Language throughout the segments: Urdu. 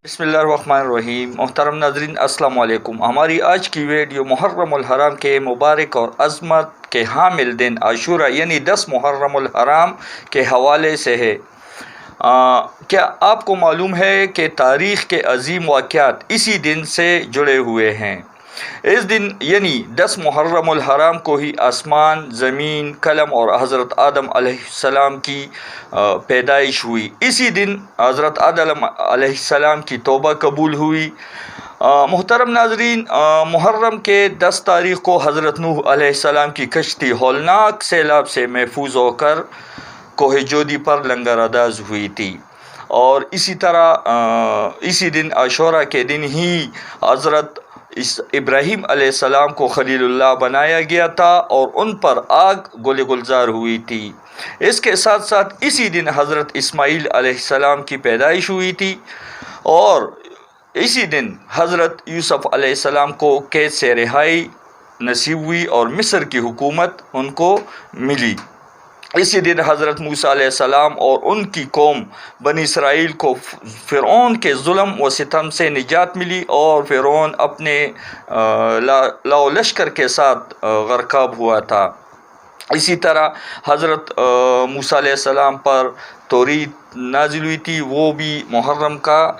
بسم اللہ الرحمن الرحیم۔ محترم ناظرین السلام علیکم۔ ہماری آج کی ویڈیو محرم الحرام کے مبارک اور عظمت کے حامل دن عاشورہ یعنی 10 محرم الحرام کے حوالے سے ہے۔ کیا آپ کو معلوم ہے کہ تاریخ کے عظیم واقعات اسی دن سے جڑے ہوئے ہیں؟ اس دن یعنی 10 محرم الحرام کو ہی آسمان، زمین، قلم اور حضرت آدم علیہ السلام کی پیدائش ہوئی۔ اسی دن حضرت آدم علیہ السلام کی توبہ قبول ہوئی۔ محترم ناظرین، محرم کے 10 تاریخ کو حضرت نوح علیہ السلام کی کشتی ہولناک سیلاب سے محفوظ ہو کر کوہ جودی پر لنگر انداز ہوئی تھی، اور اسی طرح اسی دن عاشورہ کے دن ہی حضرت ابراہیم علیہ السلام کو خلیل اللہ بنایا گیا تھا اور ان پر آگ گل گلزار ہوئی تھی۔ اس کے ساتھ ساتھ اسی دن حضرت اسماعیل علیہ السلام کی پیدائش ہوئی تھی، اور اسی دن حضرت یوسف علیہ السلام کو قید سے رہائی نصیب ہوئی اور مصر کی حکومت ان کو ملی۔ اسی دن حضرت موسیٰ علیہ السلام اور ان کی قوم بنی اسرائیل کو فرعون کے ظلم و ستم سے نجات ملی، اور فرعون اپنے لاؤ لشکر کے ساتھ غرقاب ہوا تھا۔ اسی طرح حضرت موسیٰ علیہ السلام پر توریت نازل ہوئی تھی، وہ بھی محرم کا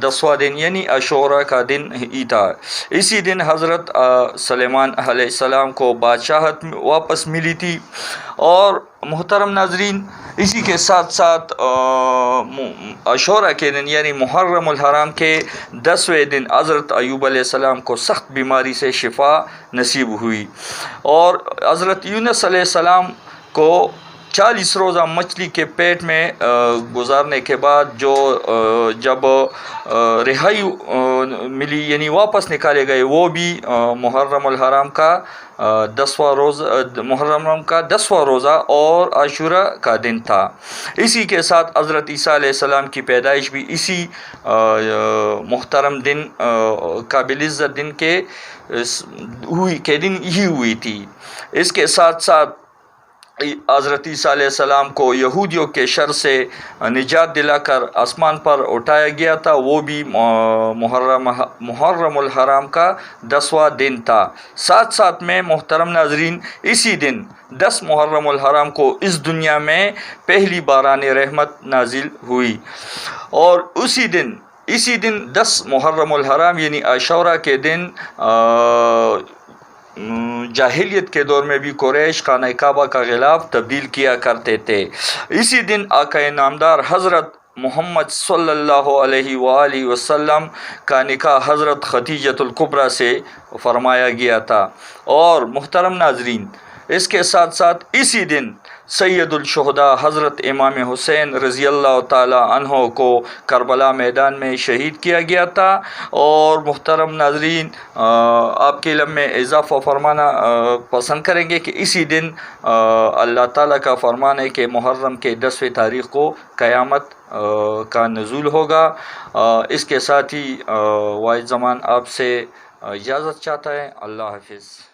10واں دن یعنی عاشورہ کا دن ہی تھا۔ اسی دن حضرت سلیمان علیہ السلام کو بادشاہت واپس ملی تھی۔ اور محترم ناظرین، اسی کے ساتھ ساتھ عاشورہ کے دن یعنی محرم الحرام کے 10ویں دن حضرت ایوب علیہ السلام کو سخت بیماری سے شفا نصیب ہوئی، اور حضرت یونس علیہ السلام کو 40 روزہ مچھلی کے پیٹ میں گزارنے کے بعد جب رہائی ملی یعنی واپس نکالے گئے، وہ بھی محرم الحرام کا 10واں روزہ اور عاشورہ کا دن تھا۔ اسی کے ساتھ حضرت عیسیٰ علیہ السلام کی پیدائش بھی اسی محترم دن قابل عزت دن کے دن ہی ہوئی تھی۔ اس کے ساتھ ساتھ حضرت عیسیٰ علیہ السلام کو یہودیوں کے شر سے نجات دلا کر آسمان پر اٹھایا گیا تھا، وہ بھی محرم الحرام کا 10واں دن تھا۔ ساتھ ساتھ میں محترم ناظرین، اسی دن 10 محرم الحرام کو اس دنیا میں پہلی باران رحمت نازل ہوئی، اور اسی دن 10 محرم الحرام یعنی عاشورہ کے دن جاہلیت کے دور میں بھی قریش خانہ کعبہ کا غلاف تبدیل کیا کرتے تھے۔ اسی دن آقا نامدار حضرت محمد صلی اللہ علیہ وآلہ وسلم کا نکاح حضرت خدیجۃ الکبریٰ سے فرمایا گیا تھا۔ اور محترم ناظرین، اس کے ساتھ ساتھ اسی دن سید الشہداء حضرت امام حسین رضی اللہ تعالی عنہ کو کربلا میدان میں شہید کیا گیا تھا۔ اور محترم ناظرین، آپ کے علم میں اضافہ فرمانا پسند کریں گے کہ اسی دن اللہ تعالیٰ کا فرمان ہے کہ محرم کے 10ویں تاریخ کو قیامت کا نزول ہوگا۔ اس کے ساتھ ہی واحد زمان آپ سے اجازت چاہتا ہے۔ اللہ حافظ۔